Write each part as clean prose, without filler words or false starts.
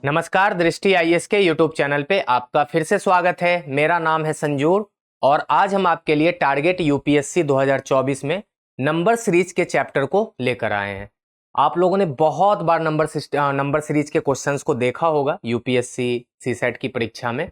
नमस्कार, दृष्टि आईएएस के यूट्यूब चैनल पे आपका फिर से स्वागत है। मेरा नाम है संजूर और आज हम आपके लिए टारगेट यूपीएससी 2024 में नंबर सीरीज के चैप्टर को लेकर आए हैं। आप लोगों ने बहुत बार नंबर सीरीज के क्वेश्चंस को देखा होगा यूपीएससी सीसेट की परीक्षा में,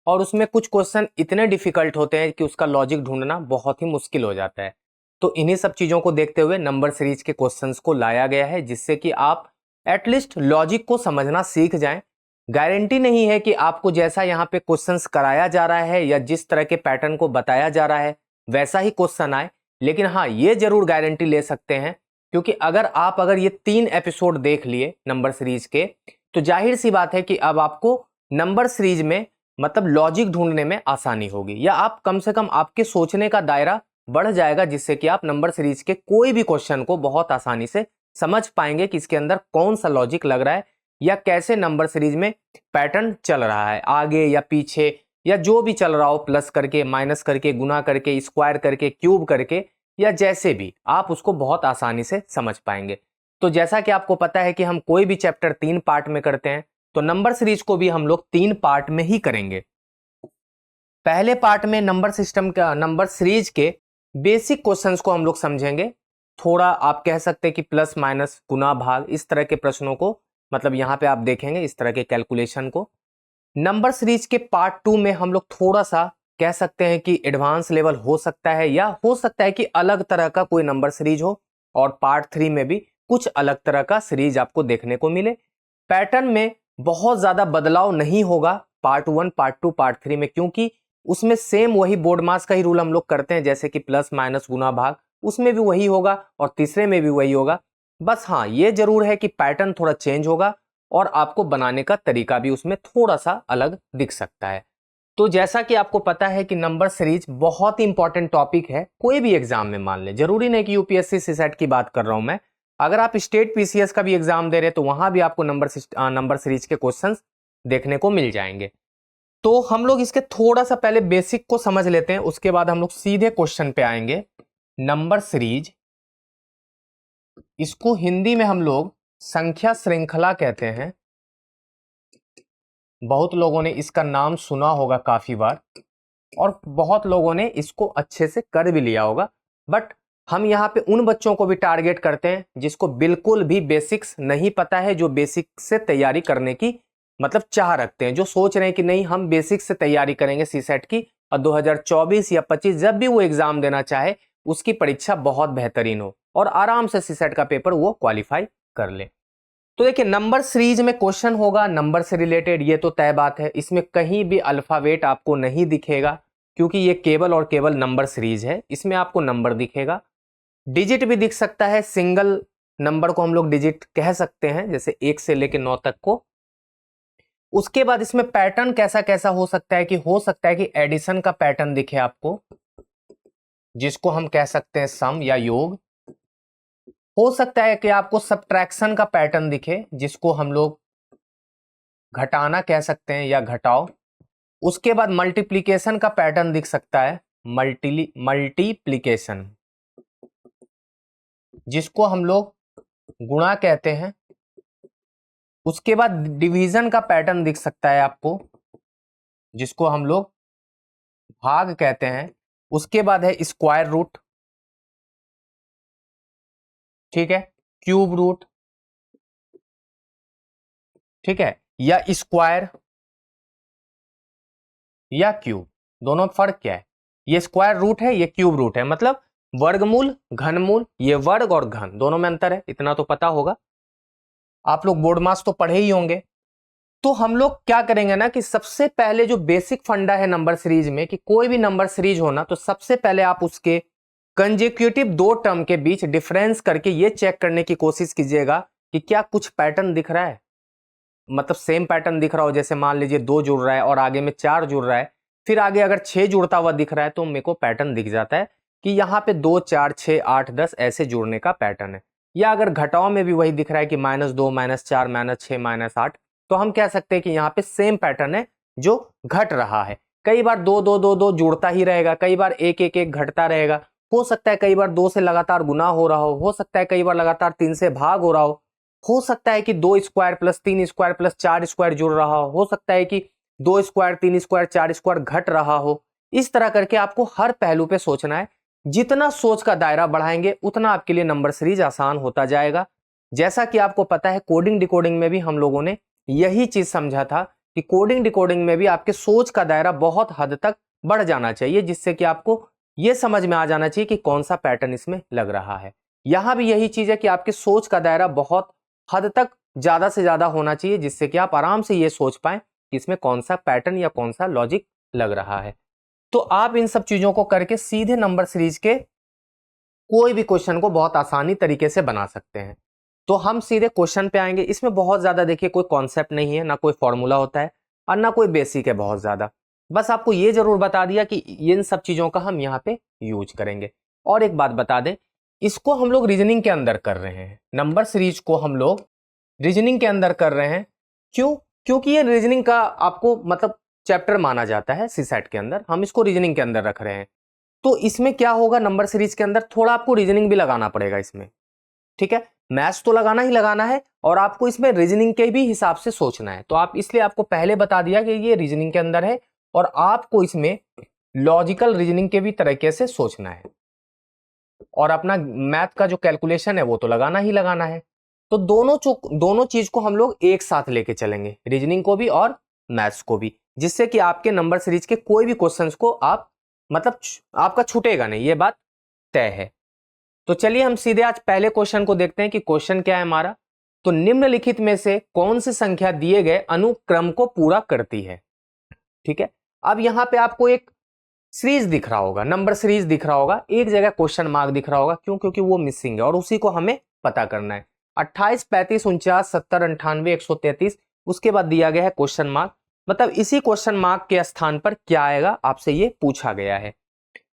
और उसमें कुछ क्वेश्चन इतने डिफिकल्ट होते हैं कि उसका लॉजिक ढूंढना बहुत ही मुश्किल हो जाता है। तो इन्हीं सब चीज़ों को देखते हुए नंबर सीरीज के क्वेश्चंस को लाया गया है, जिससे कि आप एटलीस्ट लॉजिक को समझना सीख जाएं। गारंटी नहीं है कि आपको जैसा यहाँ पे क्वेश्चंस कराया जा रहा है या जिस तरह के पैटर्न को बताया जा रहा है वैसा ही क्वेश्चन आए, लेकिन हाँ, ये जरूर गारंटी ले सकते हैं, क्योंकि अगर ये 3 एपिसोड देख लिए नंबर सीरीज के, तो जाहिर सी बात है कि अब आपको नंबर सीरीज में मतलब लॉजिक ढूंढने में आसानी होगी, या आप कम से कम आपके सोचने का दायरा बढ़ जाएगा, जिससे कि आप नंबर सीरीज के कोई भी क्वेश्चन को बहुत आसानी से समझ पाएंगे कि इसके अंदर कौन सा लॉजिक लग रहा है या कैसे नंबर सीरीज में पैटर्न चल रहा है, आगे या पीछे या जो भी चल रहा हो, प्लस करके, माइनस करके, गुना करके, स्क्वायर करके, क्यूब करके, या जैसे भी, आप उसको बहुत आसानी से समझ पाएंगे। तो जैसा कि आपको पता है कि हम कोई भी चैप्टर 3 पार्ट में करते हैं, तो नंबर सीरीज को भी हम लोग 3 पार्ट में ही करेंगे। पहले पार्ट में नंबर सीरीज के बेसिक क्वेश्चंस को हम लोग समझेंगे। थोड़ा आप कह सकते हैं कि प्लस माइनस गुना भाग इस तरह के प्रश्नों को, मतलब यहाँ पे आप देखेंगे इस तरह के कैलकुलेशन को। नंबर सीरीज के पार्ट 2 में हम लोग थोड़ा सा कह सकते हैं कि एडवांस लेवल हो सकता है, या हो सकता है कि अलग तरह का कोई नंबर सीरीज हो, और पार्ट 3 में भी कुछ अलग तरह का सीरीज आपको देखने को मिले। पैटर्न में बहुत ज्यादा बदलाव नहीं होगा पार्ट 1, पार्ट 2, पार्ट 3 में, क्योंकि उसमें सेम वही बोर्ड मास का ही रूल हम लोग करते हैं, जैसे कि प्लस माइनस गुना भाग, उसमें भी वही होगा और तीसरे में भी वही होगा। बस हाँ, ये जरूर है कि पैटर्न थोड़ा चेंज होगा और आपको बनाने का तरीका भी उसमें थोड़ा सा अलग दिख सकता है। तो जैसा कि आपको पता है कि नंबर सीरीज बहुत ही इंपॉर्टेंट टॉपिक है, कोई भी एग्जाम में मान ले, जरूरी नहीं कि यूपीएससी सीसेट की बात कर रहा हूं मैं, अगर आप स्टेट पीसीएस का भी एग्जाम दे रहे हैं तो वहां भी आपको नंबर सीरीज के क्वेश्चंस देखने को मिल जाएंगे। तो हम लोग इसके थोड़ा सा पहले बेसिक को समझ लेते हैं, उसके बाद हम लोग सीधे क्वेश्चन पे आएंगे। नंबर सीरीज, इसको हिंदी में हम लोग संख्या श्रृंखला कहते हैं। बहुत लोगों ने इसका नाम सुना होगा काफी बार, और बहुत लोगों ने इसको अच्छे से कर भी लिया होगा, बट हम यहाँ पे उन बच्चों को भी टारगेट करते हैं जिसको बिल्कुल भी बेसिक्स नहीं पता है, जो बेसिक से तैयारी करने की मतलब चाह रखते हैं, जो सोच रहे हैं कि नहीं, हम बेसिक से तैयारी करेंगे सीसेट की, और 2024 या 25 जब भी वो एग्जाम देना चाहे उसकी परीक्षा बहुत बेहतरीन हो और आराम से सीसेट का पेपर वो क्वालिफाई कर ले। तो देखिए, नंबर सीरीज में क्वेश्चन होगा नंबर से रिलेटेड, ये तो तय बात है। इसमें कहीं भी अल्फाबेट आपको नहीं दिखेगा, क्योंकि ये केवल और केवल नंबर सीरीज है। इसमें आपको नंबर दिखेगा, डिजिट भी दिख सकता है, सिंगल नंबर को हम लोग डिजिट कह सकते हैं, जैसे 1 से लेकर 9 तक को। उसके बाद इसमें पैटर्न कैसा कैसा हो सकता है कि एडिशन का पैटर्न दिखे आपको, जिसको हम कह सकते हैं सम या योग। हो सकता है कि आपको सब्ट्रैक्शन का पैटर्न दिखे, जिसको हम लोग घटाना कह सकते हैं या घटाओ। उसके बाद मल्टीप्लिकेशन का पैटर्न दिख सकता है, मल्टीप्लिकेशन, जिसको हम लोग गुणा कहते हैं। उसके बाद डिवीजन का पैटर्न दिख सकता है आपको, जिसको हम लोग भाग कहते हैं। उसके बाद है स्क्वायर रूट, ठीक है, क्यूब रूट, ठीक है, या स्क्वायर या क्यूब, दोनों में फर्क क्या है? ये स्क्वायर रूट है, ये क्यूब रूट है, मतलब वर्गमूल, घनमूल, ये वर्ग और घन दोनों में अंतर है, इतना तो पता होगा। आप लोग बोर्ड मास तो पढ़े ही होंगे। तो हम लोग क्या करेंगे ना कि सबसे पहले जो बेसिक फंडा है नंबर सीरीज में, कि कोई भी नंबर सीरीज हो ना, तो सबसे पहले आप उसके कंजेक्यूटिव 2 टर्म के बीच डिफरेंस करके ये चेक करने की कोशिश कीजिएगा कि क्या कुछ पैटर्न दिख रहा है, मतलब सेम पैटर्न दिख रहा हो। जैसे मान लीजिए 2 जुड़ रहा है और आगे में 4 जुड़ रहा है, फिर आगे अगर 6 जुड़ता हुआ दिख रहा है, तो मेरे को पैटर्न दिख जाता है कि यहाँ पे 2, 4, 6, 8, 10 ऐसे जुड़ने का पैटर्न है। या अगर घटाओ में भी वही दिख रहा है कि -2, -4, -6, -8, तो हम कह सकते हैं कि यहाँ पे सेम पैटर्न है जो घट रहा है। कई बार 2, 2, 2, 2 जुड़ता ही रहेगा, कई बार 1, 1, 1 घटता रहेगा। हो सकता है कई बार 2 से लगातार गुना हो रहा हो सकता है कई बार लगातार 3 से भाग हो रहा हो सकता है कि 2 square plus 3 square plus 4 square जुड़ रहा हो सकता है कि 2 स्क्वायर 3 स्क्वायर 4 स्क्वायर घट रहा हो। इस तरह करके आपको हर पहलू पे सोचना है। जितना सोच का दायरा बढ़ाएंगे उतना आपके लिए नंबर सीरीज आसान होता जाएगा। जैसा कि आपको पता है कोडिंग डिकोडिंग में भी हम लोगों ने यही चीज समझा था कि कोडिंग डिकोडिंग में भी आपके सोच का दायरा बहुत हद तक बढ़ जाना चाहिए, जिससे कि आपको यह समझ में आ जाना चाहिए कि कौन सा पैटर्न इसमें लग रहा है। यहां भी यही चीज है कि आपके सोच का दायरा बहुत हद तक ज्यादा से ज्यादा होना चाहिए, जिससे कि आप आराम से ये सोच पाए कि इसमें कौन सा पैटर्न या कौन सा लॉजिक लग रहा है। तो आप इन सब चीजों को करके सीधे नंबर सीरीज के कोई भी क्वेश्चन को बहुत आसानी तरीके से बना सकते हैं। तो हम सीधे क्वेश्चन पे आएंगे। इसमें बहुत ज्यादा देखिए कोई कॉन्सेप्ट नहीं है, ना कोई फॉर्मूला होता है और ना कोई बेसिक है बहुत ज्यादा। बस आपको ये जरूर बता दिया कि इन सब चीजों का हम यहाँ पे यूज करेंगे। और एक बात बता दें, इसको हम लोग रीजनिंग के अंदर कर रहे हैं। नंबर सीरीज को हम लोग रीजनिंग के अंदर कर रहे हैं। क्यों? क्योंकि ये रीजनिंग का आपको मतलब चैप्टर माना जाता है सीसैट के अंदर, हम इसको रीजनिंग के अंदर रख रहे हैं। तो इसमें क्या होगा, नंबर सीरीज के अंदर थोड़ा आपको रीजनिंग भी लगाना पड़ेगा इसमें, ठीक है। मैथ्स तो लगाना ही लगाना है और आपको इसमें रीजनिंग के भी हिसाब से सोचना है। तो आप इसलिए आपको पहले बता दिया कि ये रीजनिंग के अंदर है और आपको इसमें लॉजिकल रीजनिंग के भी तरीके से सोचना है और अपना मैथ का जो कैलकुलेशन है वो तो लगाना ही लगाना है। तो दोनों चीज को हम लोग एक साथ लेके चलेंगे, रीजनिंग को भी और मैथ्स को भी, जिससे कि आपके नंबर सीरीज के कोई भी क्वेश्चंस को आप मतलब आपका छूटेगा नहीं, ये बात तय है। तो चलिए हम सीधे आज पहले क्वेश्चन को देखते हैं कि क्वेश्चन क्या है हमारा। तो निम्नलिखित में से कौन सी संख्या दिए गए अनुक्रम को पूरा करती है, ठीक है। अब यहां पे आपको एक सीरीज दिख रहा होगा, नंबर सीरीज दिख रहा होगा, एक जगह क्वेश्चन मार्क दिख रहा होगा। क्यों? क्योंकि वो मिसिंग है और उसी को हमें पता करना है। 28, 35, 49, 70, 98, 133, उसके बाद दिया गया है क्वेश्चन मार्क। मतलब इसी क्वेश्चन मार्क के स्थान पर क्या आएगा आपसे ये पूछा गया है।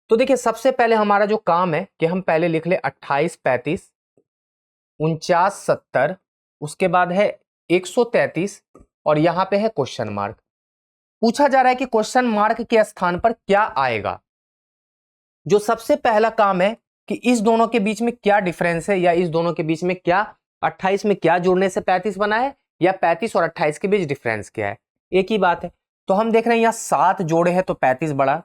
तो देखिए सबसे पहले हमारा जो काम है कि हम पहले लिख ले 28, 35, 49, 70, उसके बाद है 133 और यहां पे है क्वेश्चन मार्क। पूछा जा रहा है कि क्वेश्चन मार्क के स्थान पर क्या आएगा। जो सबसे पहला काम है कि इस दोनों के बीच में क्या डिफरेंस है, या इस दोनों के बीच में क्या 28 में क्या जोड़ने से 35 बना है, या 35 और 28 के बीच डिफरेंस क्या है, एक ही बात है। तो हम देख रहे हैं यहां 7 जोड़े हैं तो 35 बढ़ा,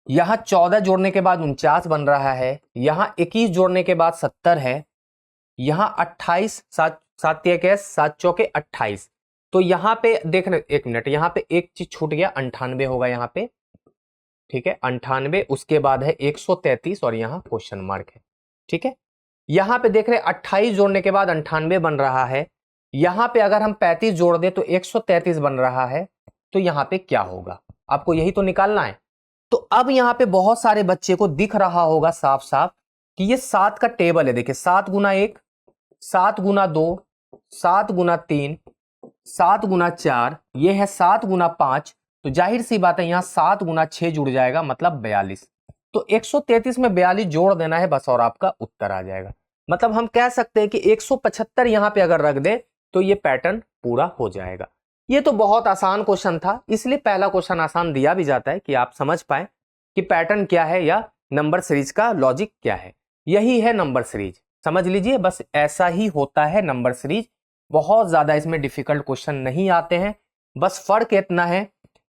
यहां 14 जोड़ने के बाद 49 बन रहा है, यहां 21 जोड़ने के बाद 70 है, यहां 28, 7 7 चौके 28। तो यहां पे देख रहे, एक मिनट, यहां पे एक चीज छूट गया, 98 होगा यहां पे, ठीक है 98, उसके बाद है 133 और यहां क्वेश्चन मार्क है, ठीक है। यहां पे देख रहे 28 जोड़ने के बाद 98 बन रहा है, यहां पे अगर हम 35 जोड़ दे तो 133 बन रहा है। तो यहां पे क्या होगा आपको यही तो निकालना है। तो अब यहां पे बहुत सारे बच्चे को दिख रहा होगा साफ साफ कि ये 7 का टेबल है। देखिए 7 गुना 1, 7 गुना 2, 7 गुना 3, 7 गुना 4, ये है 7 गुना 5। तो जाहिर सी बात है यहां 7 गुना 6 जुड़ जाएगा मतलब 42। तो 133 में 42 जोड़ देना है बस और आपका उत्तर आ जाएगा। मतलब हम कह सकते हैं कि 175 यहां पे अगर रख दे तो ये पैटर्न पूरा हो जाएगा। ये तो बहुत आसान क्वेश्चन था, इसलिए पहला क्वेश्चन आसान दिया भी जाता है कि आप समझ पाए कि पैटर्न क्या है या नंबर सीरीज का लॉजिक क्या है। यही है नंबर सीरीज, समझ लीजिए, बस ऐसा ही होता है नंबर सीरीज। बहुत ज्यादा इसमें डिफिकल्ट क्वेश्चन नहीं आते हैं, बस फर्क इतना है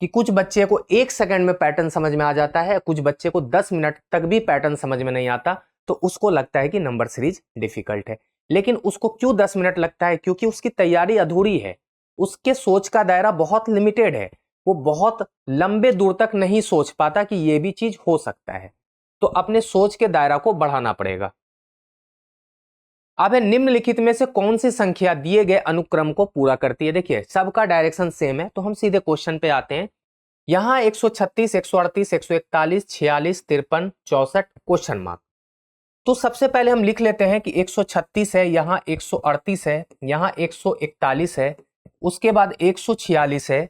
कि कुछ बच्चे को 1 सेकंड में पैटर्न समझ में आ जाता है, कुछ बच्चे को 10 मिनट तक भी पैटर्न समझ में नहीं आता, तो उसको लगता है कि नंबर सीरीज डिफिकल्ट है। लेकिन उसको क्यों 10 मिनट लगता है? क्योंकि उसकी तैयारी अधूरी है, उसके सोच का दायरा बहुत लिमिटेड है, वो बहुत लंबे दूर तक नहीं सोच पाता कि ये भी चीज हो सकता है। तो अपने सोच के दायरा को बढ़ाना पड़ेगा। अब है निम्नलिखित में से कौन सी संख्या दिए गए अनुक्रम को पूरा करती है। देखिए सबका डायरेक्शन सेम है, तो हम सीधे क्वेश्चन पे आते हैं। यहां 136, 138, 141, 46, 53, 64 क्वेश्चन मार्क। तो सबसे पहले हम लिख लेते हैं कि 136 है, यहां 138 है, यहां 141 है, उसके बाद 146 है,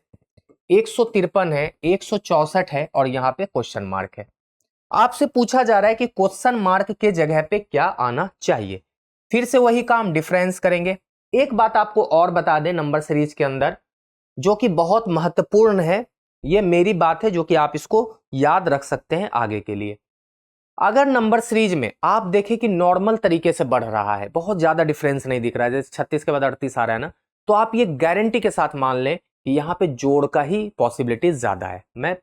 153 है, 164 है और यहां पे क्वेश्चन मार्क है। आपसे पूछा जा रहा है कि क्वेश्चन मार्क के जगह पे क्या आना चाहिए। फिर से वही काम, डिफरेंस करेंगे। एक बात आपको और बता दें नंबर सीरीज के अंदर जो कि बहुत महत्वपूर्ण है, ये मेरी बात है जो कि आप इसको याद रख सकते हैं आगे के लिए। अगर नंबर सीरीज में आप देखें कि नॉर्मल तरीके से बढ़ रहा है, बहुत ज्यादा डिफरेंस नहीं दिख रहा है, जैसे 36 के बाद 38 आ रहा है ना, तो आप ये गारंटी के साथ मान लें कि यहाँ पे जोड़ का ही पॉसिबिलिटी ज्यादा है। मैं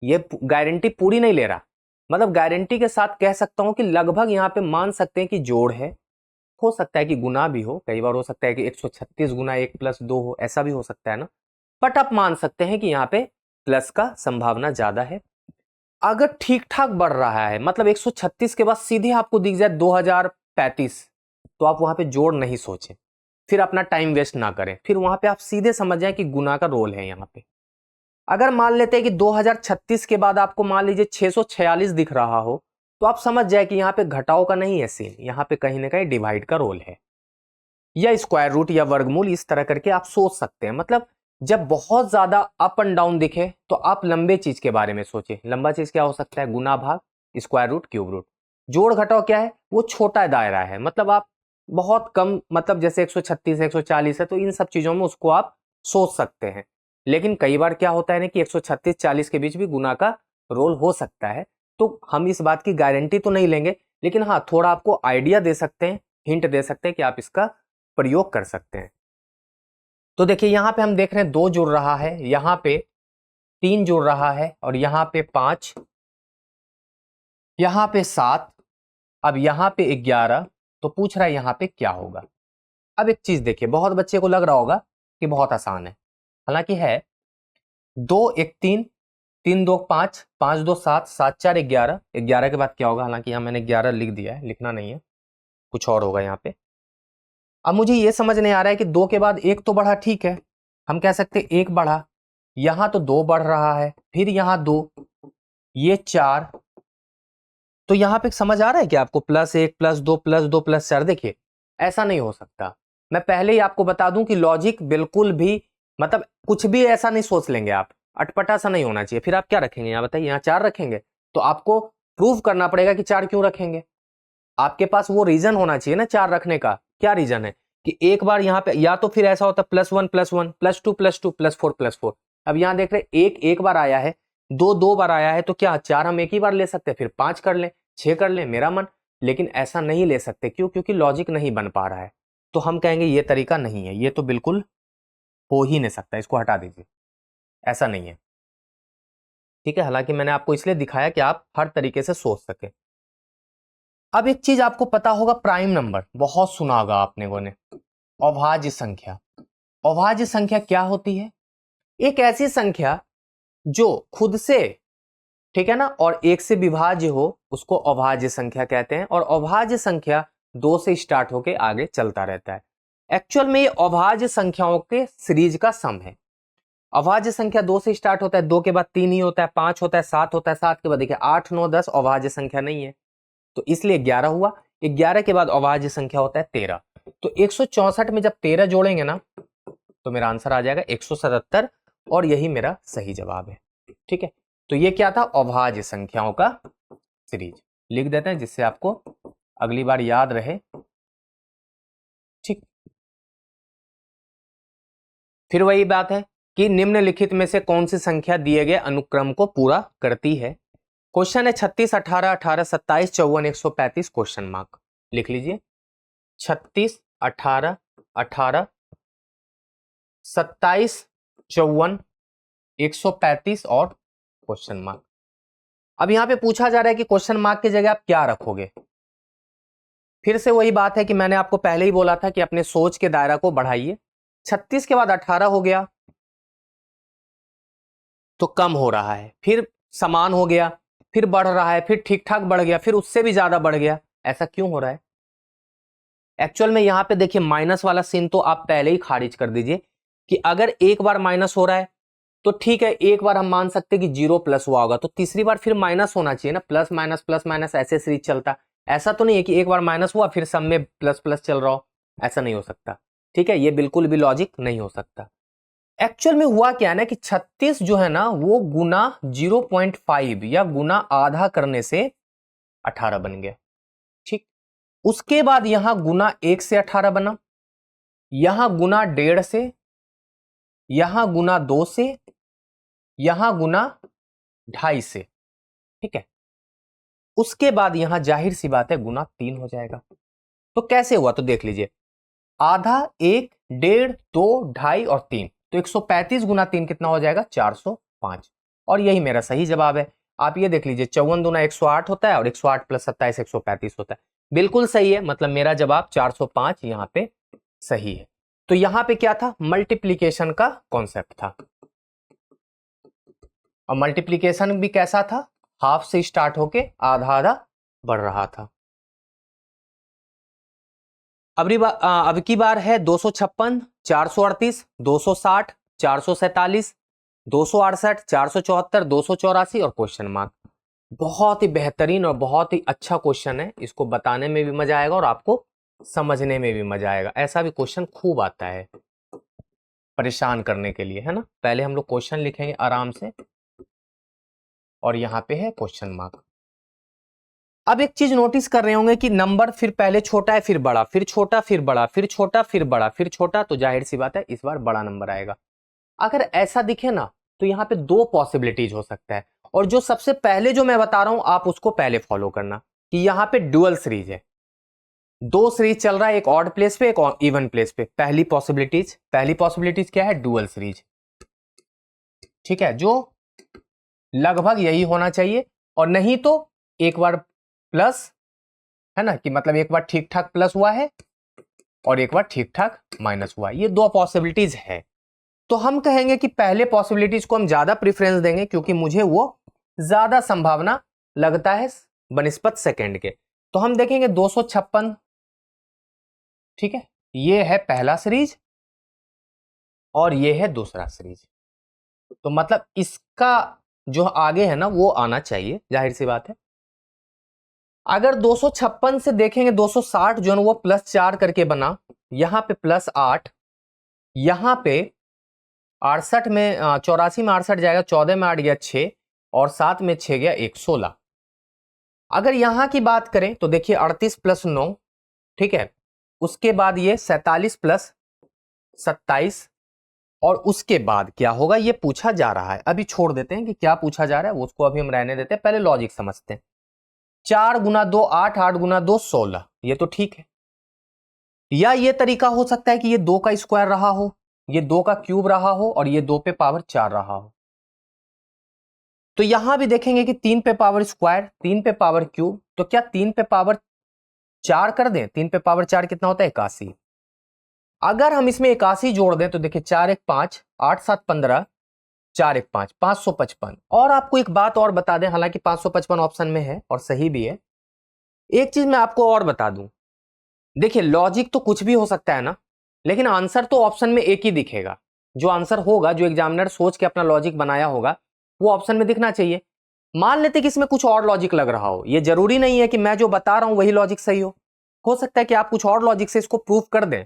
ये गारंटी पूरी नहीं ले रहा, मतलब गारंटी के साथ कह सकता हूं कि लगभग यहाँ पे मान सकते हैं कि जोड़ है। हो सकता है कि गुना भी हो, कई बार हो सकता है कि 136 गुना 1 + 2 हो, ऐसा भी हो सकता है ना, बट आप मान सकते हैं कि यहाँ पे प्लस का संभावना ज्यादा है। अगर ठीक ठाक बढ़ रहा है, मतलब 136 के बाद सीधे आपको दिख जाए 2035, तो आप वहां पे जोड़ नहीं सोचें, फिर अपना टाइम वेस्ट ना करें, फिर वहां पे आप सीधे समझ जाए कि गुना का रोल है यहाँ पे। अगर मान लेते हैं कि 2036 के बाद आपको मान लीजिए 646 दिख रहा हो, तो आप समझ जाए कि यहाँ पे घटाव का नहीं है सीन, यहाँ पे कहीं ना कहीं डिवाइड का रोल है, या स्क्वायर रूट या वर्गमूल, इस तरह करके आप सोच सकते हैं। मतलब जब बहुत ज्यादा अप एंड डाउन दिखे तो आप लंबे चीज के बारे में सोचें। लंबा चीज क्या हो सकता है? गुना भाग, स्क्वायर रूट, क्यूब रूट। जोड़ घटाव क्या है? वो छोटा दायरा है, मतलब आप बहुत कम, मतलब जैसे 136 140 है, तो इन सब चीजों में उसको आप सोच सकते हैं। लेकिन कई बार क्या होता है ना कि 136 40 के बीच भी गुना का रोल हो सकता है, तो हम इस बात की गारंटी तो नहीं लेंगे, लेकिन हाँ थोड़ा आपको आइडिया दे सकते हैं, हिंट दे सकते हैं कि आप इसका प्रयोग कर सकते हैं। तो देखिए यहां पे हम देख रहे हैं 2 जुड़ रहा है, यहां पे 3 जुड़ रहा है, और यहां पे 5, यहां पे 7, अब यहां पे 11। तो पूछ रहा है यहां पे क्या होगा। अब एक चीज देखिए, बहुत बच्चे को लग रहा होगा कि बहुत आसान है, हालांकि है। 2 1 3, 3 2 5, 5 2 7, 7 4 11, 11 के बाद क्या होगा? हालांकि यहां मैंने 11 लिख दिया है, लिखना नहीं है, कुछ और होगा यहाँ पे। अब मुझे ये समझ नहीं आ रहा है कि 2 के बाद 1 तो बढ़ा, ठीक है, हम कह सकते 1 बढ़ा, यहां तो 2 बढ़ रहा है, फिर यहां 2, ये 4। तो यहां पे समझ आ रहा है कि आपको +1 +2 +2 +4, देखिए ऐसा नहीं हो सकता। मैं पहले ही आपको बता दूं कि लॉजिक बिल्कुल भी, मतलब कुछ भी ऐसा नहीं सोच लेंगे आप, अटपटा सा नहीं होना चाहिए। फिर आप क्या रखेंगे? यहाँ बताइए, यहाँ 4 रखेंगे, तो आपको प्रूव करना पड़ेगा कि 4 क्यों रखेंगे। आपके पास वो रीजन होना चाहिए ना 4 रखने का। क्या रीजन है? कि एक बार यहाँ पे, या तो फिर ऐसा होता +1 +1 +2 +2 +4 +4। अब यहाँ देख रहे एक बार आया है, 2 बार आया है, तो क्या 4 हम एक ही बार ले सकते हैं? फिर 5 कर लें, 6 कर लें, मेरा मन। लेकिन ऐसा नहीं ले सकते, क्यों? क्योंकि लॉजिक नहीं बन पा रहा है। तो हम कहेंगे ये तरीका नहीं है, ये तो बिल्कुल हो ही नहीं सकता, इसको हटा दीजिए, ऐसा नहीं है। ठीक है, हालांकि मैंने आपको इसलिए दिखाया कि आप हर तरीके से सोच सके। अब एक चीज आपको पता होगा, प्राइम नंबर बहुत सुना होगा आपने ने, अभाज्य संख्या। अभाज्य संख्या क्या होती है? एक ऐसी संख्या जो खुद से, ठीक है ना, और 1 से विभाज्य हो, उसको अभाज्य संख्या कहते हैं। और अभाज्य संख्या 2 से स्टार्ट होके आगे चलता रहता है। एक्चुअल में ये अभाज्य संख्याओं के सीरीज का सम है। अभाज्य संख्या 2 से स्टार्ट होता है, 2 के बाद 3 ही होता है, 5 होता है, 7 होता है, 7 के बाद देखिए 8 9 10 अभाज्य संख्या नहीं है, तो इसलिए 11 हुआ। 11 के बाद अभाज्य संख्या होता है 13। तो 164 में जब 13 जोड़ेंगे ना, तो मेरा आंसर आ जाएगा 177, और यही मेरा सही जवाब है। ठीक है, तो ये क्या था? अभाज्य संख्याओं का सीरीज। लिख देते हैं जिससे आपको अगली बार याद रहे। ठीक, फिर वही बात है कि निम्नलिखित में से कौन सी संख्या दिए गए अनुक्रम को पूरा करती है। क्वेश्चन है 36 18 18 27 54 135 क्वेश्चन मार्क। लिख लीजिए 36 18 18 27 54 135 और क्वेश्चन मार्क। अब यहां पे पूछा जा रहा है कि क्वेश्चन मार्क की जगह आप क्या रखोगे। फिर से वही बात है कि मैंने आपको पहले ही बोला था कि अपने सोच के दायरा को बढ़ाइए। 36 के बाद 18 हो गया तो कम हो रहा है, फिर समान हो गया, फिर बढ़ रहा है, फिर ठीक ठाक बढ़ गया, फिर उससे भी ज्यादा बढ़ गया। ऐसा क्यों हो रहा है? एक्चुअल में यहां पे देखिए माइनस वाला सीन तो आप पहले ही खारिज कर दीजिए कि अगर एक बार माइनस हो रहा है तो ठीक है, एक बार हम मान सकते हैं कि 0 प्लस हुआ होगा, तो तीसरी बार फिर माइनस होना चाहिए ना, प्लस माइनस ऐसे सीरीज चलता। ऐसा तो नहीं है कि एक बार माइनस हुआ फिर सब में प्लस प्लस चल रहा हो, ऐसा नहीं हो सकता। ठीक है, ये बिल्कुल भी लॉजिक नहीं हो सकता। एक्चुअल में हुआ क्या है ना कि 36 जो है ना वो गुना 0.5 या गुना आधा करने से 18 बन गया। ठीक, उसके बाद यहां गुना 1 से 18 बना, यहां गुना 1.5 से, यहां गुना 2 से, यहां गुना 2.5 से। ठीक है, उसके बाद यहां जाहिर सी बात है गुना 3 हो जाएगा। तो कैसे हुआ तो देख लीजिए, आधा, 1, 1.5, 2, 2.5 और 3, तो 135 गुना 3 कितना हो जाएगा 405, और यही मेरा सही जवाब है। आप ये देख लीजिए 54 दूना 108 होता है और 108 प्लस 27 135 होता है, बिल्कुल सही है। मतलब मेरा जवाब 405 यहां पे सही है। तो यहां पे क्या था, मल्टीप्लीकेशन का कॉन्सेप्ट था, और मल्टीप्लीकेशन भी कैसा था, हाफ से स्टार्ट होके आधा आधा बढ़ रहा था। अब की बार है 256, 438, 260, 447, 268, 474, 284 और क्वेश्चन मार्क। बहुत ही बेहतरीन और बहुत ही अच्छा क्वेश्चन है, इसको बताने में भी मजा आएगा और आपको समझने में भी मजा आएगा। ऐसा भी क्वेश्चन खूब आता है परेशान करने के लिए, है ना। पहले हम लोग क्वेश्चन लिखेंगे आराम से, और यहां पे है क्वेश्चन मार्क। अब एक चीज नोटिस कर रहे होंगे कि नंबर फिर पहले छोटा है, फिर बड़ा, फिर छोटा, फिर बड़ा, फिर छोटा, फिर बड़ा, फिर छोटा, तो जाहिर सी बात है इस बार बड़ा नंबर आएगा। अगर ऐसा दिखे ना तो यहाँ पे दो पॉसिबिलिटीज हो सकता है, और जो सबसे पहले जो मैं बता रहा हूं आप उसको पहले फॉलो करना, कि यहाँ पे डुअल सीरीज है, दो सीरीज चल रहा है, एक ऑड प्लेस पे एक इवन प्लेस पे। पहली पॉसिबिलिटीज क्या है, डुअल सीरीज, ठीक है, जो लगभग यही होना चाहिए। और नहीं तो एक बार प्लस, है ना, कि मतलब एक बार ठीक ठाक प्लस हुआ है और एक बार ठीक ठाक माइनस हुआ है, ये दो पॉसिबिलिटीज है। तो हम कहेंगे कि पहले पॉसिबिलिटीज को हम ज्यादा प्रेफरेंस देंगे, क्योंकि मुझे वो ज्यादा संभावना लगता है बनिस्पत सेकंड के। तो हम देखेंगे 256, ठीक है, ये है पहला सीरीज और ये है दूसरा सीरीज, तो मतलब इसका जो आगे है ना वो आना चाहिए, जाहिर सी बात है। अगर 256 से देखेंगे 260 जो है वो +4 करके बना, यहां पे +8, यहां पे 68 में 84 में 68 जाएगा, 14 में 8 गया 6, और 7 में 6 गया 1, 16। अगर यहां की बात करें तो देखिए 38 + 9, ठीक है, उसके बाद ये 47 + 27, और उसके बाद क्या होगा ये पूछा जा रहा है। अभी छोड़ देते हैं कि क्या पूछा जा रहा है, उसको अभी हम रहने देते हैं, पहले लॉजिक समझते हैं। 4 गुना 2 8, 8 गुना 2 16, ये तो ठीक है। या ये तरीका हो सकता है कि ये 2 का स्क्वायर रहा हो, ये 2 का क्यूब रहा हो, और ये 2 पे पावर 4 रहा हो। तो यहां भी देखेंगे कि 3 पे पावर स्क्वायर, 3 पे पावर क्यूब, तो क्या 3 पे पावर 4 कर दें, 3 पे पावर 4 कितना होता है 81। अगर हम इसमें 81 जोड़ दें तो देखिए 4 1 5, 8 7 15, 4 1 5, 555। और आपको एक बात और बता दें, हालांकि 555 ऑप्शन में है और सही भी है, एक चीज मैं आपको और बता दूं, देखिए लॉजिक तो कुछ भी हो सकता है ना, लेकिन आंसर तो ऑप्शन में एक ही दिखेगा। जो आंसर होगा, जो एग्जामिनर सोच के अपना लॉजिक बनाया होगा, वो ऑप्शन में दिखना चाहिए। मान लेते कि इसमें कुछ और लॉजिक लग रहा हो, ये जरूरी नहीं है कि मैं जो बता रहा हूं वही लॉजिक सही हो सकता है कि आप कुछ और लॉजिक से इसको प्रूव कर दें,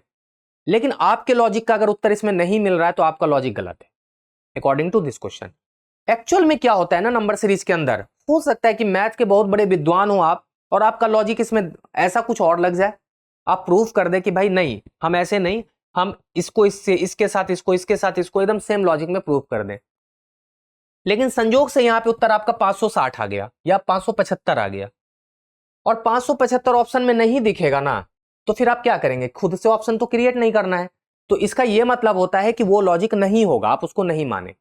लेकिन आपके लॉजिक का अगर उत्तर इसमें नहीं मिल रहा है तो आपका लॉजिक गलत है according to this question. Actual में क्या होता है ना, नंबर सीरीज के अंदर हो सकता है कि मैथ के बहुत बड़े विद्वान हो आप, और आपका लॉजिक इसमें ऐसा कुछ और लग जाए, आप प्रूफ कर दे कि भाई नहीं हम ऐसे नहीं, हम इसको इससे, इसके साथ इसको, इसके साथ इसको, एकदम सेम लॉजिक में प्रूफ कर दें। लेकिन संजोग से यहां पे उत्तर आपका 560 आ गया या 575 आ गया, और 575 ऑप्शन में नहीं दिखेगा ना, तो फिर आप क्या करेंगे, खुद से ऑप्शन तो क्रिएट नहीं करना है। तो इसका यह मतलब होता है कि वो लॉजिक नहीं होगा, आप उसको नहीं माने,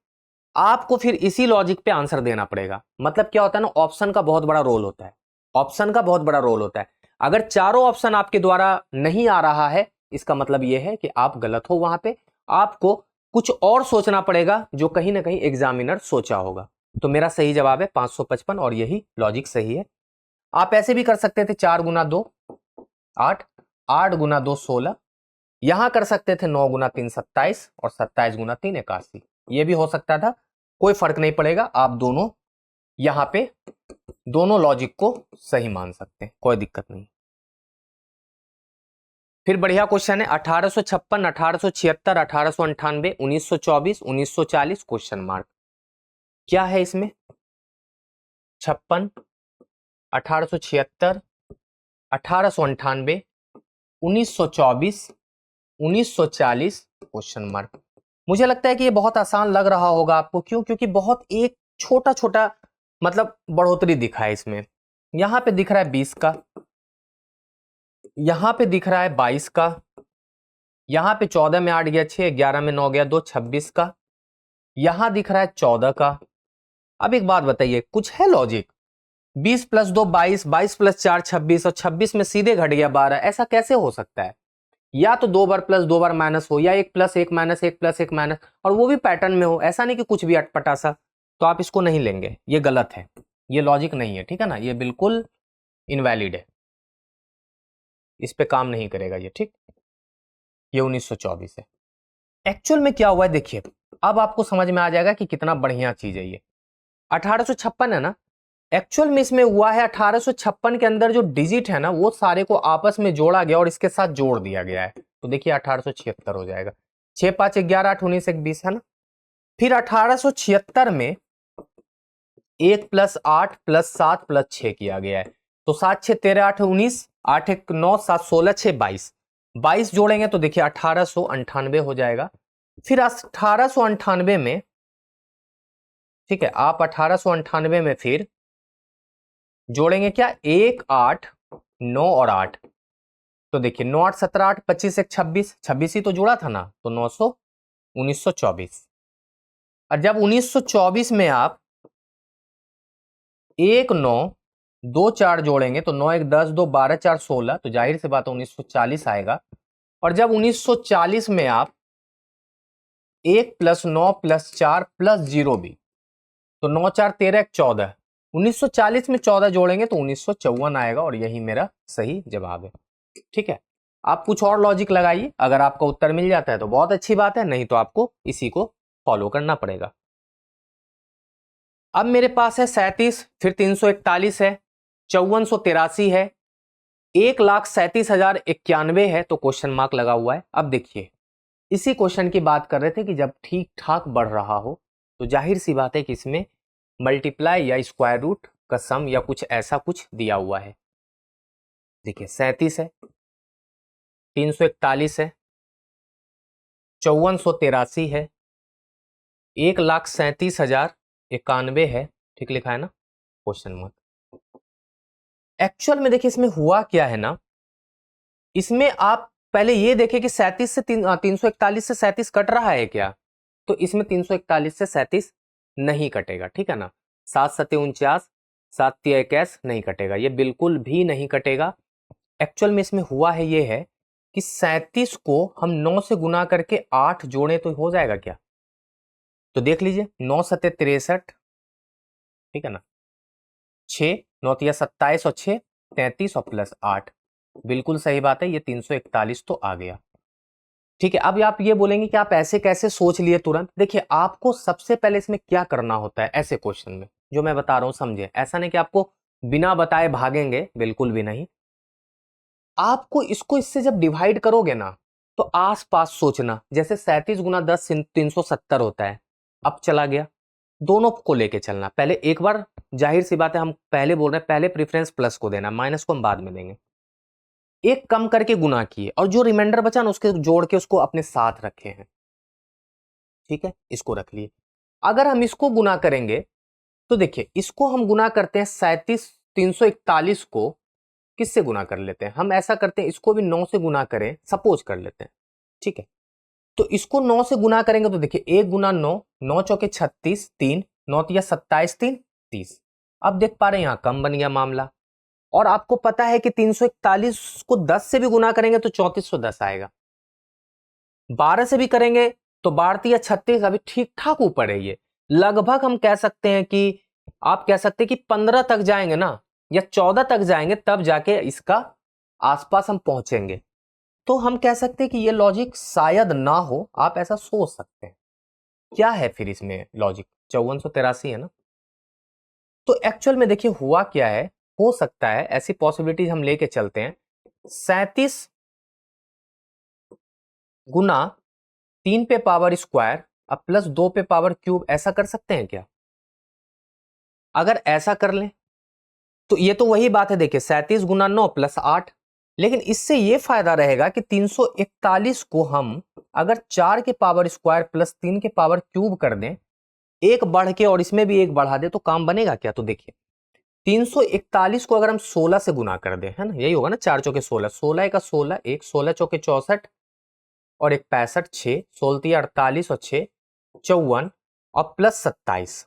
आपको फिर इसी लॉजिक पे आंसर देना पड़ेगा। मतलब क्या होता है ना, ऑप्शन का बहुत बड़ा रोल होता है, ऑप्शन का बहुत बड़ा रोल होता है। अगर चारों ऑप्शन आपके द्वारा नहीं आ रहा है, इसका मतलब यह है कि आप गलत हो, वहां पे आपको कुछ और सोचना पड़ेगा जो कहीं ना कहीं एग्जामिनर सोचा होगा। तो मेरा सही जवाब है 555, और यही लॉजिक सही है। आप ऐसे भी कर सकते थे 4 गुना 2 8, 8 गुना 2 16, यहां कर सकते थे 9 गुना 3 27, और 27 गुना 3 81, ये भी हो सकता था, कोई फर्क नहीं पड़ेगा। आप दोनों यहां पे दोनों लॉजिक को सही मान सकते हैं, कोई दिक्कत नहीं। फिर बढ़िया क्वेश्चन है 1856, 1876, 1898, 1924, 1940 क्वेश्चन मार्क। क्या है इसमें, 56, 1876, 1898, 1924, 1940 क्वेश्चन मार्क। मुझे लगता है कि ये बहुत आसान लग रहा होगा आपको, क्यों, क्योंकि बहुत एक छोटा छोटा मतलब बढ़ोतरी दिखा है इसमें। यहां पे दिख रहा है 20 का, यहां पे दिख रहा है 22 का, यहां पे 14 में 8 गया 6, 11 में 9 गया 2, 26 का, यहां दिख रहा है 14 का। अब एक बात बताइए, कुछ है लॉजिक? 20 प्लस 2 22, 22 प्लस 4 26, और 26 में सीधे घट गया 12, ऐसा कैसे हो सकता है? या तो 2 बार प्लस 2 बार माइनस हो, या 1 प्लस 1 माइनस 1 प्लस 1 माइनस, और वो भी पैटर्न में हो, ऐसा नहीं कि कुछ भी अटपटा सा। तो आप इसको नहीं लेंगे, ये गलत है, ये लॉजिक नहीं है, ठीक है ना, ये बिल्कुल इनवैलिड है, इस पे काम नहीं करेगा ये, ठीक। ये 1924 है। एक्चुअल में क्या हुआ है देखिए, अब आपको समझ में आ जाएगा कि कितना बढ़िया चीज है ये। 1856 है ना, एक्चुअल में इसमें हुआ है 1856 के अंदर जो डिजिट है ना, वो सारे को आपस में जोड़ा गया और इसके साथ जोड़ दिया गया है। तो देखिए 1876 हो जाएगा, 6 5 11 8 19 1 20 है ना। फिर 1876 में 1 प्लस 8 प्लस 7 प्लस 6 किया गया है। तो 7 6 13 8 19, 8 1 9 7 16 6 22, 22 जोड़ेंगे तो देखिए 1898 हो जाएगा। फिर 1898 में, ठीक है, आप 1898 में फिर जोड़ेंगे क्या, 1 8 9 और 8। तो देखिए 9 8 17 8 25 1 26, 26 ही तो जुड़ा था ना, तो 1924। और जब 1924 में आप 1 9 2 4 जोड़ेंगे तो 9 1 10 2 12 4 16, तो जाहिर सी बात है 1940 आएगा। और जब 1940 में आप 1 प्लस 9 प्लस 4 प्लस 0 भी, तो 9 4 13 1 14, 1940 में 14 जोड़ेंगे तो 1954 आएगा, और यही मेरा सही जवाब है, ठीक है। आप कुछ और लॉजिक लगाइए, अगर आपका उत्तर मिल जाता है तो बहुत अच्छी बात है, नहीं तो आपको इसी को फॉलो करना पड़ेगा। अब मेरे पास है 37, फिर 341 है, 5483 है, 1,37,091 है, तो क्वेश्चन मार्क लगा हुआ है। अब देखिए, इसी क्वेश्चन की बात कर रहे थे कि जब ठीक ठाक बढ़ रहा हो तो जाहिर सी बात है कि इसमें मल्टीप्लाई या स्क्वायर रूट का सम या कुछ ऐसा कुछ दिया हुआ है। देखिए 37 है, 341 है, 5483 है, 1,37,091 है, ठीक लिखा है ना, क्वेश्चन मार्क। एक्चुअल में देखिए इसमें हुआ क्या है ना, इसमें आप पहले ये देखें कि 37 से 341 से 37 कट रहा है क्या, तो इसमें 341 से 37 नहीं कटेगा, ठीक है ना। 7 7 49, 7 3 21 नहीं कटेगा, ये बिल्कुल भी नहीं कटेगा। एक्चुअल में इसमें हुआ है ये है कि 37 को हम 9 से गुना करके 8 जोड़े तो हो जाएगा क्या, तो देख लीजिए 9 7 63, ठीक है ना, 6 9 3 27 और 6 33 और प्लस 8, बिल्कुल सही बात है, ये 341 तो आ गया, ठीक है। अब आप ये बोलेंगे कि आप ऐसे कैसे सोच लिए तुरंत। देखिए आपको सबसे पहले इसमें क्या करना होता है ऐसे क्वेश्चन में, जो मैं बता रहा हूं समझे, ऐसा नहीं कि आपको बिना बताए भागेंगे, बिल्कुल भी नहीं। आपको इसको इससे जब डिवाइड करोगे ना, तो आसपास सोचना, जैसे 37 गुना 10 370 होता है, अब चला गया, दोनों को लेके चलना। पहले एक बार, जाहिर सी बात है हम पहले बोल रहे हैं, पहले प्रेफरेंस प्लस को देना, माइनस को हम बाद में देंगे। एक कम करके गुना किए और जो रिमाइंडर बचा ना उसके जोड़ के उसको अपने साथ रखे हैं, ठीक है, इसको रख लिए। अगर हम इसको गुना करेंगे तो देखिए इसको हम गुना करते हैं 37 341 को किससे गुना कर लेते हैं, हम ऐसा करते हैं इसको भी 9 से गुना करें, सपोज कर लेते हैं, ठीक है। तो इसको 9 से गुना करेंगे तो देखिए 1 गुना 9, 9 चौके 36, 3 9 तिया 27, 3 30। अब देख पा रहे हैं यहां कम बन गया मामला, और आपको पता है कि 341 को 10 से भी गुना करेंगे तो 3410 आएगा, 12 से भी करेंगे तो 12 या 36, अभी ठीक ठाक ऊपर है ये। लगभग हम कह सकते हैं कि, आप कह सकते हैं कि 15 तक जाएंगे ना, या 14 तक जाएंगे तब जाके इसका आसपास हम पहुंचेंगे। तो हम कह सकते हैं कि ये लॉजिक शायद ना हो, आप ऐसा सोच सकते हैं। क्या है फिर इसमें लॉजिक, 5483 है ना। तो एक्चुअल में देखिए हुआ क्या है, हो सकता है ऐसी पॉसिबिलिटीज हम लेके चलते हैं, 37 गुना 3 पे पावर स्क्वायर अब प्लस 2 पे पावर क्यूब, ऐसा कर सकते हैं क्या? अगर ऐसा कर लें तो ये तो वही बात है, देखिए 37 गुना 9 प्लस 8, लेकिन इससे ये फायदा रहेगा कि 341 को हम अगर 4 के पावर स्क्वायर प्लस 3 के पावर क्यूब कर दें, एक बढ़ के और इसमें भी एक बढ़ा दे, तो काम बनेगा क्या? तो देखिए 341 को अगर हम 16 से गुना कर दें, है ना, यही होगा ना, 4 चौके 16, 16 का 16, एक 16 चौके 64 और एक 65, 6 16 48 और 6 54 और प्लस 27,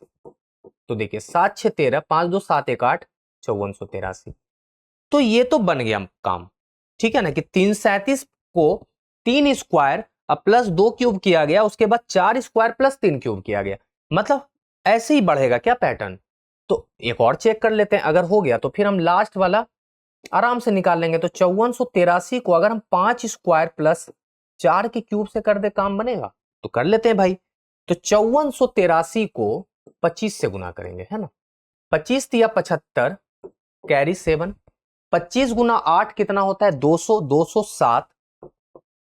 तो देखिए 7 6 13, 5 2 7 1 8, 5483। तो ये तो बन गया काम, ठीक है ना, कि 337 को 3 स्क्वायर अब प्लस 2 क्यूब किया गया, उसके बाद 4 स्क्वायर प्लस 3 क्यूब किया गया, मतलब ऐसे ही बढ़ेगा क्या पैटर्न। तो एक और चेक कर लेते हैं, अगर हो गया तो फिर हम लास्ट वाला आराम से निकाल लेंगे। तो 5483 को अगर हम 5 स्क्वायर प्लस 4 के क्यूब से कर दे, काम बनेगा, तो कर लेते हैं भाई। तो 5483 को 25 से गुना करेंगे, है ना, 25 तिया 75 कैरी 7, 25 गुना 8 कितना होता है 200, 207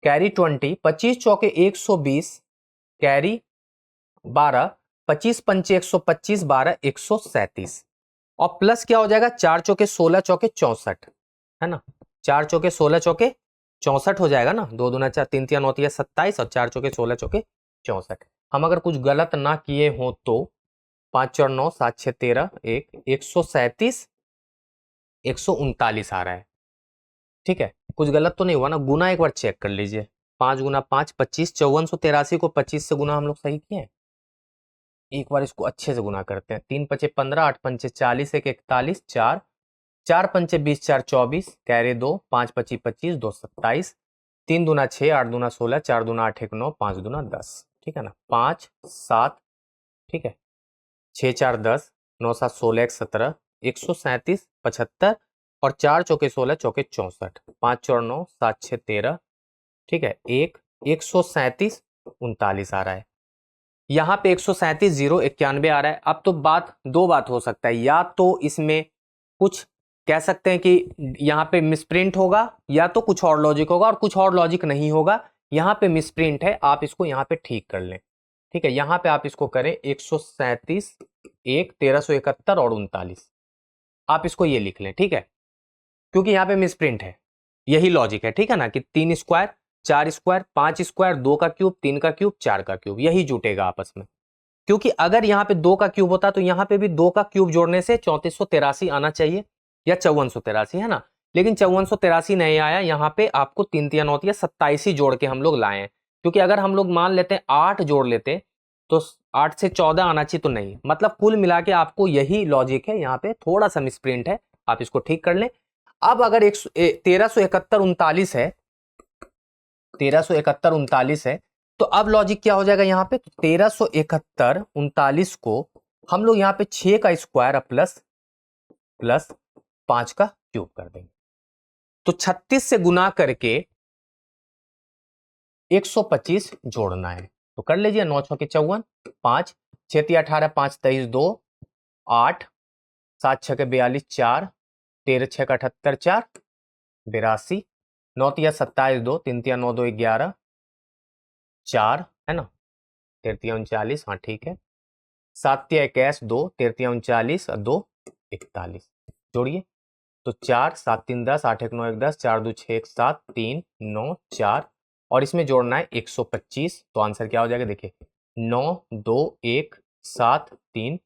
कैरी 20, 25 चौके 120 कैरी 12, 25 पंचे 125, 12 137 और प्लस क्या हो जाएगा 4 चौके 16 चौके 64, है ना, 4 चौके 16 चौके 64 हो जाएगा ना, 2 दूना 4 3 तिया 9 तिया 27 और 4 चौके 16 चौके 64। हम अगर कुछ गलत ना किए हो तो 5 और 9 7 6 13 137 139 आ रहा है, ठीक है, कुछ गलत तो नहीं हुआ ना। गुना एक बार चेक कर लीजिए, 5 गुना 5 25, 5483 को 25 से गुना हम लोग सही किए। एक बार इसको अच्छे से गुना करते हैं, 3 पचे 15, 8 पंचे 40, 1 41, 4 4 पंचे 20, 4 24 कैरे 2, 5 पची 25, 2 27, 3 दूना 6, 8 दूना 16, 4 दूना 8 1 9, 5 दूना 10, ठीक है ना, 5 7, ठीक है, 6 4 10, 9 7 16 1 17, 137 75 और 4 चौके 16 चौके 64, 5 और 9 7 6 13, ठीक है, 137 39 आ रहा है। यहाँ पे 137 0 91 आ रहा है। अब तो दो बात हो सकता है, या तो इसमें कुछ कह सकते हैं कि यहाँ पे मिसप्रिंट होगा, या तो कुछ और लॉजिक होगा, और कुछ और लॉजिक नहीं होगा। यहाँ पे मिसप्रिंट है, आप इसको यहाँ पे ठीक कर लें, ठीक है, यहाँ पे आप इसको करें 137 1 1371 और 39, आप इसको ये लिख लें, ठीक है, क्योंकि यहाँ पे मिसप्रिंट है, यही लॉजिक है, ठीक है ना, कि 3 स्क्वायर 4 स्क्वायर 5 स्क्वायर 2 का क्यूब 3 का क्यूब 4 का क्यूब, यही जुटेगा आपस में। क्योंकि अगर यहाँ पे 2 का क्यूब होता तो यहाँ पे भी 2 का क्यूब जोड़ने से 3483 आना चाहिए या 5483, है ना, लेकिन 5483 नहीं आया, यहाँ पे आपको 3 तिया 9 तिया 27 ही जोड़ के हम लोग लाए हैं। क्योंकि अगर हम लोग मान लेते हैं 8 जोड़ लेते तो 8 से 14 आना चाहिए, तो नहीं, मतलब कुल मिला के आपको यही लॉजिक है, यहाँ पे थोड़ा सा मिसप्रिंट है, आप इसको ठीक कर लें। अब अगर 1371 39 है, 1371 39 है, तो अब लॉजिक क्या हो जाएगा यहाँ पे, तो 1371 39 को हम लोग यहाँ पे 6 का स्क्वायर प्लस 5 का क्यूब कर देंगे। तो 36 से गुना करके 125 जोड़ना है, तो कर लीजिए, 9 6 54, 5 6 3 18, 5 23 2 8 7 6 42 4 13 6 78 4 82 9 तिया 27 2 3 तिया 9 2 11 4, है ना, 13 39, हाँ ठीक है, 7 तिया 21 2 13 39 और 2 41, जोड़िए, तो 4 7 3 10 8 1 9 1 10 4 2 6 1 7 3 9 4 और इसमें जोड़ना है 125, तो आंसर क्या हो जाएगा, देखिए 9 2 1 7 3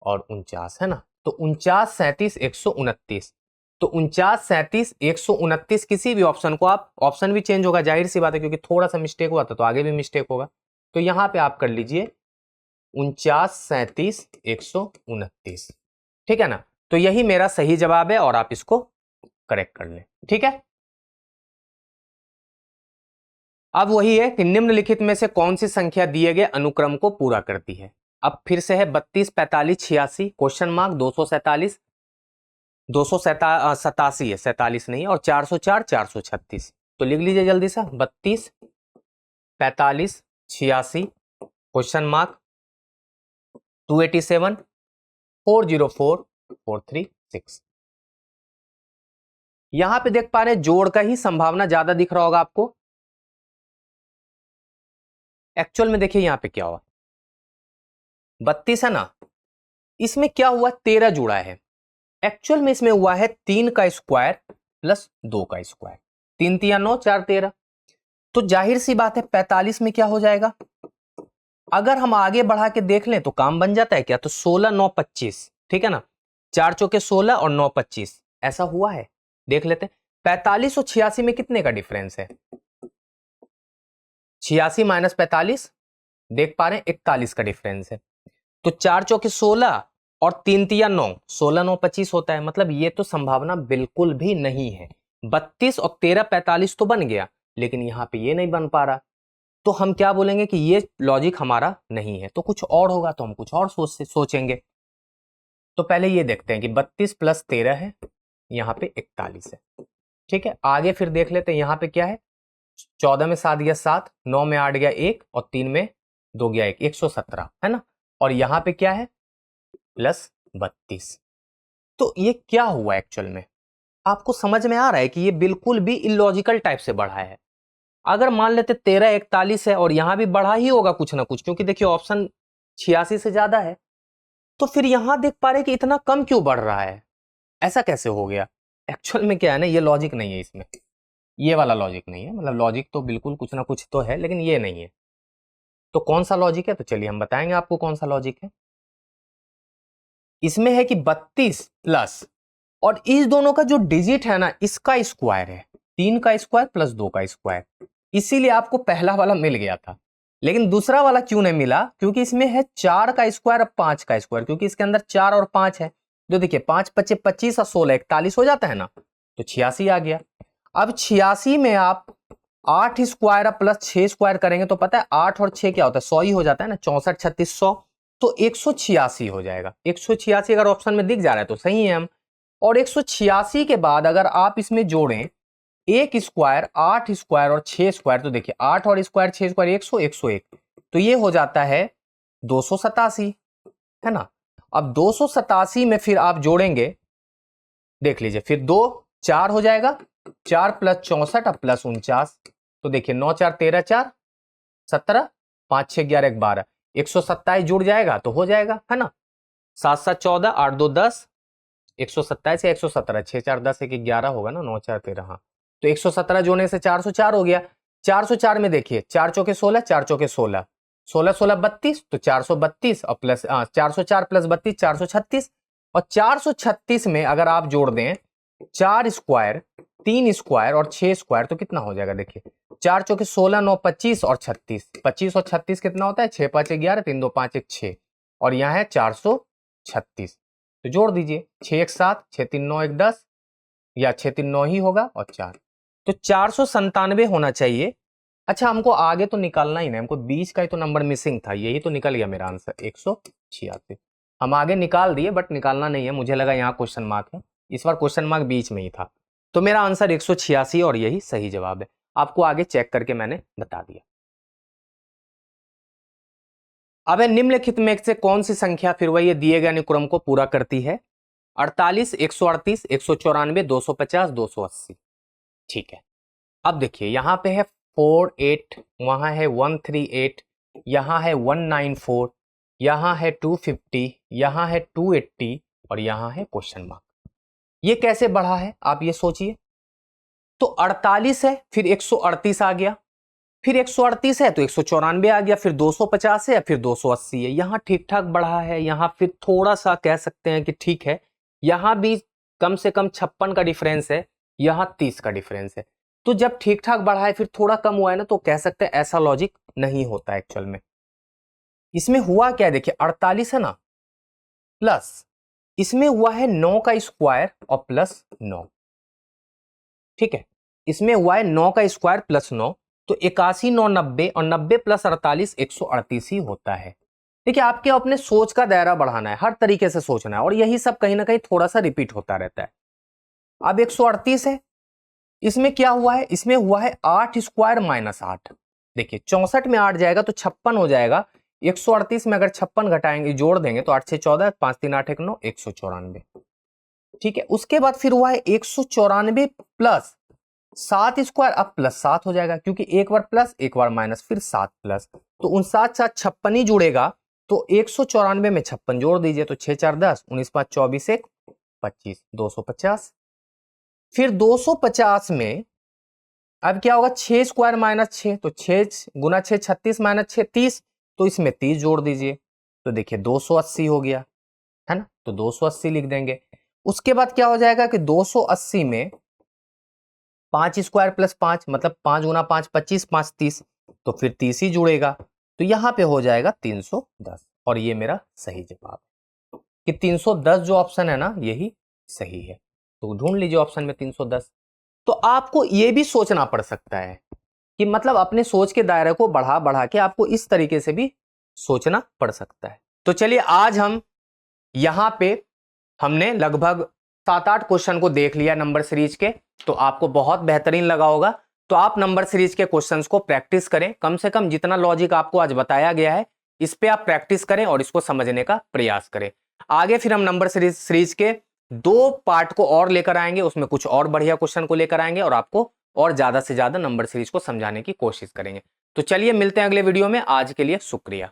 और 49, है ना, तो 49 37 129, तो 49 37 129 किसी भी ऑप्शन को आप, ऑप्शन भी चेंज होगा, जाहिर सी बात है, क्योंकि थोड़ा सा मिस्टेक हुआ था तो आगे भी मिस्टेक होगा, तो यहां पे आप कर लीजिए 49 37 129, ठीक है ना, तो यही मेरा सही जवाब है और आप इसको करेक्ट कर लें, ठीक है। अब वही है कि निम्नलिखित में से कौन सी संख्या दिए गए अनुक्रम को पूरा करती है। अब फिर से है 32 45 86 क्वेश्चन मार्क, 247 287 है, 47 नहीं, और 404 436, तो लिख लीजिए जल्दी से, 32 45 86 क्वेश्चन मार्क 287 404 436। यहां पे देख पा रहे हैं जोड़ का ही संभावना ज्यादा दिख रहा होगा आपको। एक्चुअल में देखिए यहां पे क्या हुआ, 32 है ना, इसमें क्या हुआ 13 जुड़ा है, एक्चुअल में इसमें हुआ है 3 का स्क्वायर प्लस 2 का स्क्वायर, 3 तिया 9 4 13, तो जाहिर सी बात है 45 में क्या हो जाएगा, अगर हम आगे बढ़ा के देख लें तो काम बन जाता है क्या, तो 16 9 25, ठीक है ना, 4 चौके 16 और 9 25, ऐसा हुआ है? देख लेते हैं। 45 और 86 में कितने का डिफरेंस है? 86 माइनस 45, देख पा रहे हैं 41 का डिफरेंस है। तो 4 चौके 16 और 3 तिया 9, 16 9 25 होता है। मतलब ये तो संभावना बिल्कुल भी नहीं है। 32 और 13 45 तो बन गया, लेकिन यहां पे ये नहीं बन पा रहा। तो हम क्या बोलेंगे कि ये लॉजिक हमारा नहीं है, तो कुछ और होगा, तो हम कुछ और सोचेंगे। तो पहले ये देखते हैं कि 32 प्लस 13 है, यहाँ पे 41 है। ठीक है, आगे फिर देख लेते हैं। यहाँ पे क्या है? 14 में 7 गया 7, 9 में 8 गया 1 और 3 में 2 गया 1, 117 है ना। और यहाँ पे क्या है? प्लस 32। तो ये क्या हुआ एक्चुअल में? आपको समझ में आ रहा है कि ये बिल्कुल भी इलॉजिकल टाइप से बढ़ा है। अगर मान लेते 13 41 है और यहां भी बढ़ा ही होगा कुछ ना कुछ, क्योंकि देखिए ऑप्शन 86 से ज्यादा है, तो फिर यहां देख पा रहे कि इतना कम क्यों बढ़ रहा है? ऐसा कैसे हो गया? एक्चुअल में क्या है ना, ये लॉजिक नहीं है इसमें, ये वाला लॉजिक नहीं है। मतलब लॉजिक तो बिल्कुल कुछ ना कुछ तो है, लेकिन ये नहीं है। तो कौन सा लॉजिक है? तो चलिए हम बताएंगे आपको कौन सा लॉजिक है। इसमें है कि 32 प्लस, और इस दोनों का जो डिजिट है ना, इसका स्क्वायर है। 3 का स्क्वायर प्लस 2 का स्क्वायर, इसीलिए आपको पहला वाला मिल गया था। लेकिन दूसरा वाला क्यों नहीं मिला? क्योंकि इसमें है 4 का स्क्वायर और 5 का स्क्वायर, क्योंकि इसके अंदर 4 और 5 है। जो देखिए 5 25 25 और 16 41 हो जाता है ना, तो 86 आ गया। अब 86 में आप 8 स्क्वायर प्लस 6 स्क्वायर करेंगे तो पता है 8 और 6 क्या होता है? 100 ही हो जाता है ना, 64 36 100, तो 186 हो जाएगा। 186 अगर ऑप्शन में दिख जा रहा है तो सही है हम। और 186 के बाद अगर आप इसमें जोड़ें 1 स्क्वायर 8 स्क्वायर और 6 स्क्वायर, तो देखिए 8 और स्क्वायर 6 स्क्वायर 100 101, तो ये हो जाता है 287, है ना। अब 287 में फिर आप जोड़ेंगे, देख लीजिए, फिर 2 4 हो जाएगा, 4 प्लस 64 और प्लस 49, तो देखिए 9 4 13 4 17, 5 6 11 12, 127 जुड़ जाएगा तो हो जाएगा, है ना। 7 7 14, 8 2 10, 127 या 117, 6 4 10 1 11 होगा ना, 9 4 13, हाँ। तो 117 जोड़ने से 404 हो गया। 404 में देखिए 4 चौके 16, 4 चौके 16, 16 16 32, तो 432 और प्लस 404 प्लस 32 436, और 436 में अगर आप जोड़ दें 4 स्क्वायर 3 स्क्वायर और 6 स्क्वायर, तो कितना हो जाएगा? देखिए 4 चौके 16 9 25 और 36, 25 और 36 कितना होता है? 6 5 11, 3 2 5 1 6, और यहाँ है 436, तो जोड़ दीजिए 6 1 7, 6 3 9 1 10, या 6 3 9 ही होगा और 4, तो 497 होना चाहिए। अच्छा, हमको आगे तो निकालना ही नहीं, हमको बीच का ही तो नंबर मिसिंग था, यही तो निकल गया मेरा आंसर 186। हम आगे निकाल दिए बट निकालना नहीं है, मुझे लगा यहाँ क्वेश्चन मार्क है, इस बार क्वेश्चन मार्क बीच में ही था। तो मेरा आंसर 186 और यही सही जवाब है। आपको आगे चेक करके मैंने बता दिया। अब निम्नलिखित में से कौन सी संख्या फिर वही दिए गए अनुक्रम को पूरा करती है? 48 138 194 250 280। ठीक है, अब देखिए यहां पे है 48, वहां है 138, यहां है 194, यहां है 250, यहां है 280 और यहां है क्वेश्चन मार्क। ये कैसे बढ़ा है आप ये सोचिए। तो 48 है, फिर 138 आ गया, फिर 138 है तो 194 आ गया, फिर 250 है, फिर 280 है। यहां ठीक ठाक बढ़ा है, यहां फिर थोड़ा सा कह सकते हैं कि ठीक है, यहां भी कम से कम 56 का डिफरेंस है, यहां 30 का डिफरेंस है। तो जब ठीक ठाक बढ़ा है फिर थोड़ा कम हुआ है ना, तो कह सकते हैं ऐसा लॉजिक नहीं होता एक्चुअल में। इसमें हुआ क्या है, देखिए 48 है ना, प्लस इसमें हुआ है 9 का स्क्वायर और प्लस 9। ठीक है, इसमें हुआ है 9 का स्क्वायर प्लस 9, तो 81 9 90, और 90 प्लस 48 138 ही होता है। देखिए आपके अपने सोच का दायरा बढ़ाना है, हर तरीके से सोचना है, और यही सब कहीं ना कहीं थोड़ा सा रिपीट होता रहता है। अब 138 है, इसमें क्या हुआ है? इसमें हुआ है 8 स्क्वायर माइनस 8। देखिए 64 में 8 जाएगा तो 56 हो जाएगा, 138 में अगर 56 घटाएंगे जोड़ देंगे तो 8 से 14, 5 3 8 1 9, 194। ठीक है, उसके बाद फिर हुआ है 194 प्लस 7 स्क्वायर, अब प्लस 7 हो जाएगा, क्योंकि एक बार प्लस एक बार माइनस फिर 7 प्लस, तो 59 साथ 56 ही जुड़ेगा, तो 194 में 56 जोड़ दीजिए, तो 6 4 10, 19 5 24 1 25, 250। फिर 250 में अब क्या होगा? 6 स्क्वायर माइनस 6, तो 6 गुना 6 36 माइनस 6 30, तो इसमें 30 जोड़ दीजिए, तो देखिए 280 हो गया, है ना। तो 280 लिख देंगे। उसके बाद क्या हो जाएगा कि 280 में 5 स्क्वायर प्लस 5 मतलब 5 गुना 5 25, 5 30, तो फिर 30 ही जुड़ेगा, तो यहां पे हो जाएगा 310 और ये मेरा सही जवाब है कि 310 जो ऑप्शन है ना यही सही है। तो ढूंढ लीजिए ऑप्शन में 310। तो आपको ये भी सोचना पड़ सकता है कि मतलब अपने सोच के दायरे को बढ़ा बढ़ा के आपको इस तरीके से भी सोचना पड़ सकता है। तो चलिए आज हम यहां पे हमने लगभग 7-8 क्वेश्चन को देख लिया नंबर सीरीज के, तो आपको बहुत बेहतरीन लगा होगा। तो आप नंबर सीरीज के क्वेश्चंस को प्रैक्टिस करें, कम से कम जितना लॉजिक आपको आज बताया गया है इस पे आप प्रैक्टिस करें और इसको समझने का प्रयास करें। आगे फिर हम नंबर सीरीज के 2 पार्ट को और लेकर आएंगे, उसमें कुछ और बढ़िया क्वेश्चन को लेकर आएंगे और आपको और ज्यादा से ज्यादा नंबर सीरीज को समझाने की कोशिश करेंगे। तो चलिए मिलते हैं अगले वीडियो में, आज के लिए शुक्रिया।